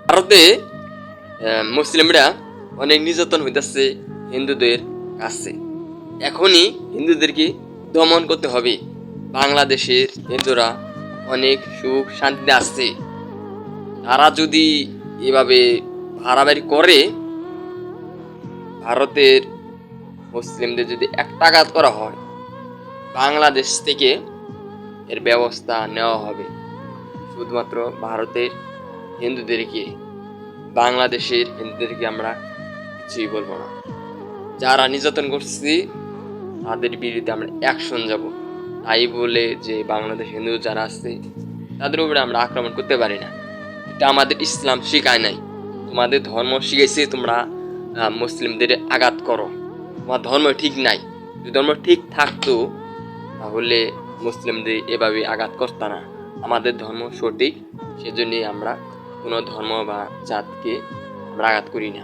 ভারতে মুসলিমরা অনেক নির্যাতন হইতেছে হিন্দুদের কাছে। এখনই হিন্দুদেরকে দমন করতে হবে। বাংলাদেশের হিন্দুরা অনেক সুখ শান্তিতে আসছে। তারা যদি এভাবে ভাড়াবাড়ি করে, ভারতের মুসলিমদের যদি একটাঘাত করা হয়, বাংলাদেশ থেকে এর ব্যবস্থা নেওয়া হবে। শুধুমাত্র ভারতের হিন্দুদেরকে, বাংলাদেশের হিন্দুদেরকে আমরা কিছুই বলবো না। যারা নির্যাতন করছি তাদের বিরুদ্ধে আমরা অ্যাকশন যাব। তাই বলে যে বাংলাদেশ হিন্দু যারা আছে তাদের উপরে আমরা আক্রমণ করতে পারি না। এটা আমাদের ইসলাম শিখায় নাই। তোমাদের ধর্ম শিখাইছে তোমরা মুসলিমদের আঘাত করো। তোমার ধর্ম ঠিক নাই। যদি ধর্ম ঠিক থাকতো তাহলে মুসলিমদের এভাবে আঘাত করতো না। আমাদের ধর্ম সঠিক, সেজন্যই আমরা কোনো ধর্ম বা জাতকে আমরা আঘাত করি না।